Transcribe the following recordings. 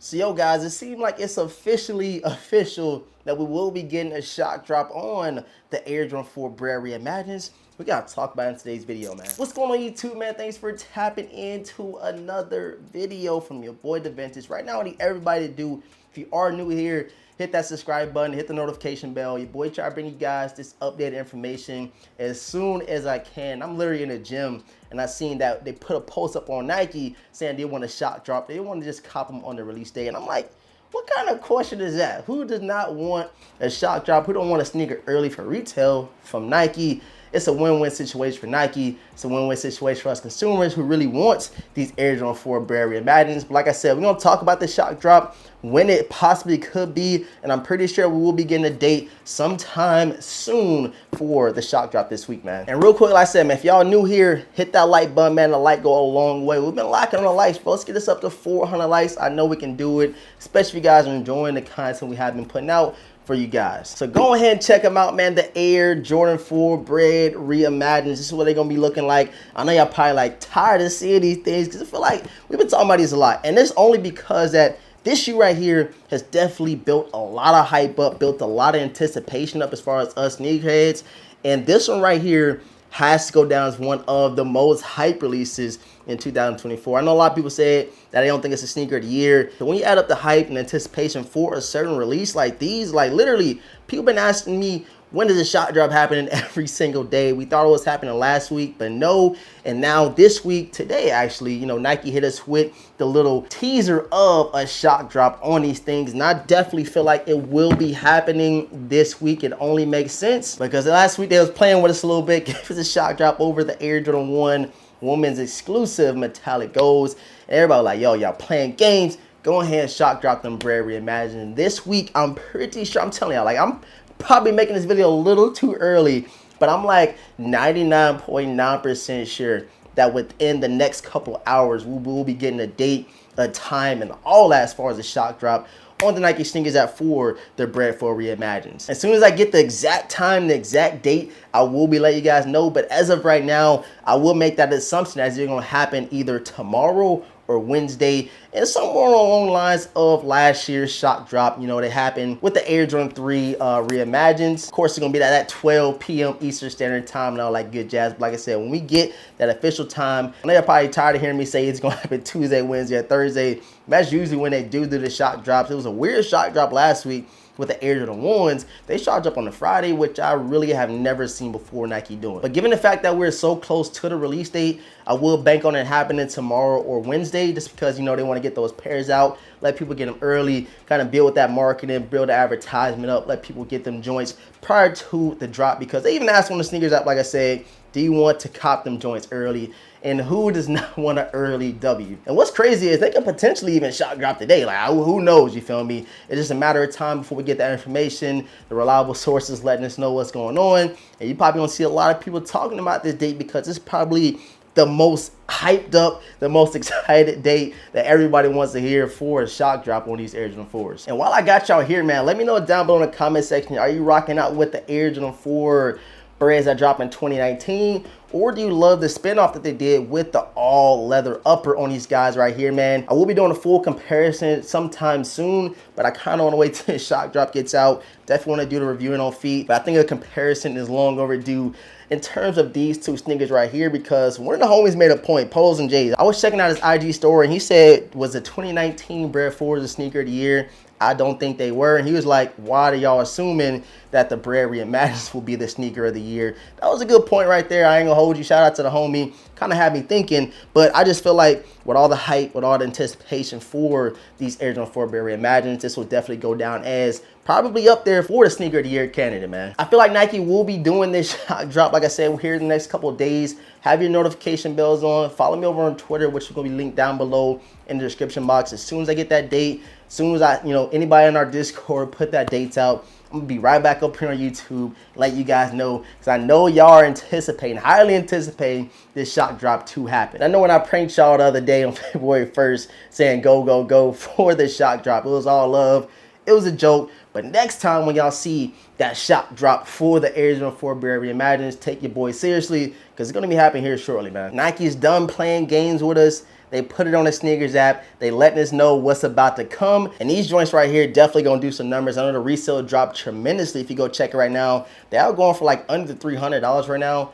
So yo guys, it seems like it's officially official that we will be getting a shock drop on the Air Jordan 4 Bred Reimagined. We gotta talk about it in today's video, man. What's going on YouTube, man? Thanks for tapping into another video from your boy The Vintage. Right now I need everybody to do, if you are new here, hit that subscribe button, hit the notification bell. Your boy try to bring you guys this updated information as soon as I can. I'm literally in the gym and I seen that they put a post up on Nike saying they want a shock drop. They want to just cop them on the release day. And I'm like, what kind of question is that? Who does not want a shock drop? Who don't want a sneaker early for retail from Nike? It's a win-win situation for Nike. It's a win-win situation for us consumers who really want these Air Jordan 4 Bred Reimagined. But like I said, we're going to talk about the shock drop, when it possibly could be, and I'm pretty sure we will be getting a date sometime soon for the shock drop this week, man. And real quick, like I said, man, if y'all new here, hit that like button, man. The like go a long way. We've been locking on the likes, bro. Let's get this up to 400 likes. I know we can do it, especially if you guys are enjoying the content we have been putting out for you guys. So go ahead and check them out, man. The Air Jordan 4 Bred Reimagined. This is what they're gonna be looking like. I know y'all probably like tired of seeing these things because I feel like we've been talking about these a lot, and it's only because that this shoe right here has definitely built a lot of hype up, built a lot of anticipation up as far as us sneakerheads. And this one right here has to go down as one of the most hype releases in 2024. I know a lot of people said that they don't think it's a sneaker of the year. But when you add up the hype and anticipation for a certain release like these, like literally, people been asking me, when does the shock drop happen every single day? We thought it was happening last week, but no. And now this week, today actually, you know, Nike hit us with the little teaser of a shock drop on these things. And I definitely feel like it will be happening this week. It only makes sense because last week they was playing with us a little bit, gave us a shock drop over the Air Jordan 1 women's exclusive metallic golds. And everybody was like, yo, y'all playing games. Go ahead and shock drop them Bred Reimagined. This week, I'm pretty sure, I'm telling y'all, like I'm probably making this video a little too early, but I'm like 99.9% sure that within the next couple hours, we will be getting a date, a time, and all that as far as the shock drop on the Nike sneakers at for the Bred 4 Reimagined. As soon as I get the exact time, the exact date, I will be letting you guys know. But as of right now, I will make that assumption as it's going to happen either tomorrow or Wednesday, and somewhere along the lines of last year's shock drop. You know, they happened with the Air Jordan 3 Reimagined. Of course, it's gonna be at 12 p.m. Eastern Standard Time and all that good jazz. But like I said, when we get that official time, I know you're probably tired of hearing me say it's gonna happen Tuesday, Wednesday, or Thursday. That's usually when they do the shock drops. It was a weird shock drop last week with the Air Jordan 1s. They shot up on the Friday, which I really have never seen before Nike doing. But given the fact that we're so close to the release date, I will bank on it happening tomorrow or Wednesday, just because, you know, they want to get those pairs out, let people get them early, kind of build with that marketing, build the advertisement up, let people get them joints prior to the drop, because they even asked on the sneakers app, like I said, do you want to cop them joints early? And who does not want an early W? And what's crazy is they could potentially even shock drop today. Like, who knows, you feel me? It's just a matter of time before we get that information, the reliable sources letting us know what's going on. And you probably gonna see a lot of people talking about this date because it's probably the most hyped up, the most excited date that everybody wants to hear for a shock drop on these Air Jordan 4s. And while I got y'all here, man, let me know down below in the comment section, are you rocking out with the Air Jordan 4 Breds that dropped in 2019? Or do you love the spinoff that they did with the all leather upper on these guys right here, man? I will be doing a full comparison sometime soon, but I kind of want to wait till the shock drop gets out. Definitely want to do the reviewing on feet, but I think a comparison is long overdue in terms of these two sneakers right here, because one of the homies made a point, Poles and J's. I was checking out his IG story and he said, was the 2019 Bred 4 the sneaker of the year? I don't think they were. And he was like, why are y'all assuming that the Bred Reimagined will be the sneaker of the year? That was a good point right there. I ain't gonna hold you. Shout out to the homie. Kind of had me thinking, but I just feel like with all the hype, with all the anticipation for these Air Jordan 4 Bred Reimagined, this will definitely go down as probably up there for the sneaker of the year candidate, man. I feel like Nike will be doing this shock drop, like I said, here in the next couple of days. Have your notification bells on. Follow me over on Twitter, which is gonna be linked down below in the description box. As soon as I get that date, as soon as I, you know, anybody in our Discord put that dates out, I'm gonna be right back up here on YouTube, let you guys know, because I know y'all are anticipating, highly anticipating this shock drop to happen. I know when I pranked y'all the other day on February 1st saying go, go, go for the shock drop, it was all love. It was a joke. But next time when y'all see that shock drop for the Air Jordan 4 Bred Reimagined, take your boy seriously, because it's going to be happening here shortly, man. Nike's done playing games with us. They put it on the sneakers app. They letting us know what's about to come. And these joints right here definitely gonna do some numbers. I know the resale dropped tremendously. If you go check it right now, they are going for like under $300 right now.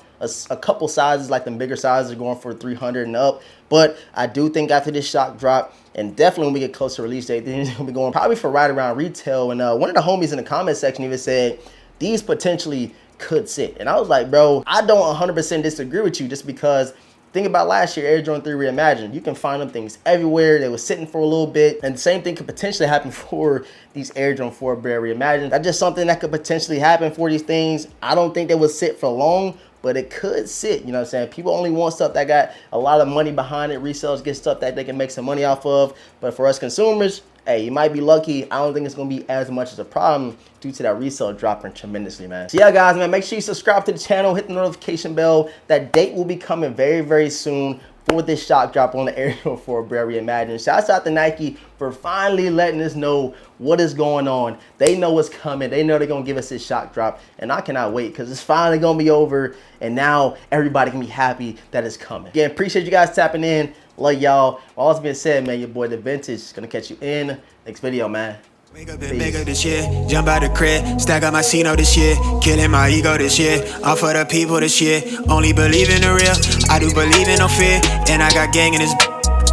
A couple sizes, like the bigger sizes, are going for $300 and up. But I do think after this shock drop, and definitely when we get closer to release date, then it's gonna be going probably for right around retail. And one of the homies in the comment section even said these potentially could sit. And I was like, bro, I don't 100% disagree with you, just because think about last year, Air Jordan 3 Reimagined. You can find them things everywhere. They were sitting for a little bit. And the same thing could potentially happen for these Air Jordan 4 Bred Reimagined. That's just something that could potentially happen for these things. I don't think they would sit for long, but it could sit, you know what I'm saying? People only want stuff that got a lot of money behind it. Resellers get stuff that they can make some money off of. But for us consumers, hey, you might be lucky. I don't think it's gonna be as much as a problem due to that resale dropping tremendously, man. So yeah, guys, man, make sure you subscribe to the channel, hit the notification bell. That date will be coming very, very soon for this shock drop on the Air Jordan 4 Bred Reimagined. Shouts out to Nike for finally letting us know what is going on. They know what's coming. They know they're gonna give us this shock drop, and I cannot wait because it's finally gonna be over, and now everybody can be happy that it's coming. Again, appreciate you guys tapping in. Love y'all. All that's being said, man, your boy The Vintage is gonna catch you in next video, man. Wake up and make up this shit, jump out the crib, stack up my Cino this shit, killing my ego this shit, all for the people this shit, only believe in the real, I do believe in no fear, and I got gang in this,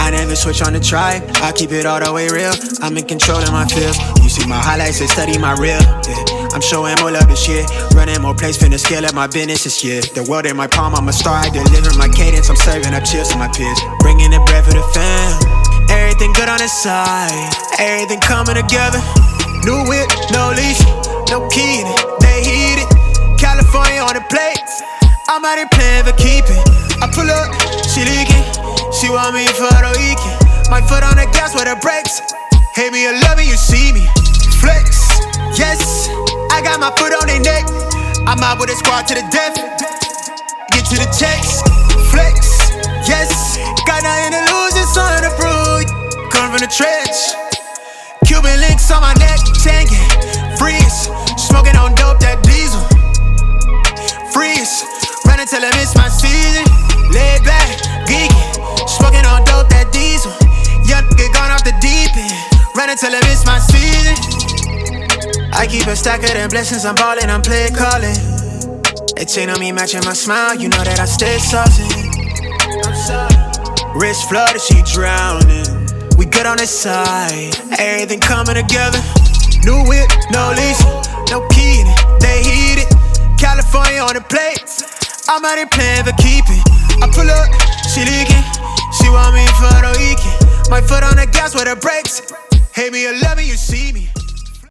I never switch on the tribe, I keep it all the way real, I'm in control of my feels, you see my highlights and study my real, yeah. I'm showing more love this year, running more plays, finna scale up my business this year, the world in my palm, I'm a star, I deliver my cadence, I'm serving up chills to my peers, bringing the bread for the fam. Everything good on the side, everything coming together. New whip, no leash, no key in it, they heat it. California on the plate, I'm out here playing for keeping. I pull up, she leaking, she want me for the weekend. My foot on the gas with the brakes, hate me or love me, you see me. Flex, yes, I got my foot on their neck. I'm out with a squad to the death, get to the checks. Flex, yes, got nothing to lose, it's something to prove. Come from the trench, Cuban links on my neck, tanking, freeze, smoking on dope, that diesel. Freeze, running till I miss my season. Lay back, geeky, smoking on dope, that diesel. Young get gone off the deep end, running till I miss my season. I keep a stack of them blessings, I'm ballin', I'm play callin'. They chain on me matching my smile, you know that I stay saucin'. I'm sorry. Wrist flooded, she drowning. We good on this side, everything coming together. New whip, no leash, no key in it, they heat it. California on the plate, I'm out here playing for keeping. I pull up, she leaking, she want me for the weekend. My foot on the gas with the brakes, hate me or love me, you see me.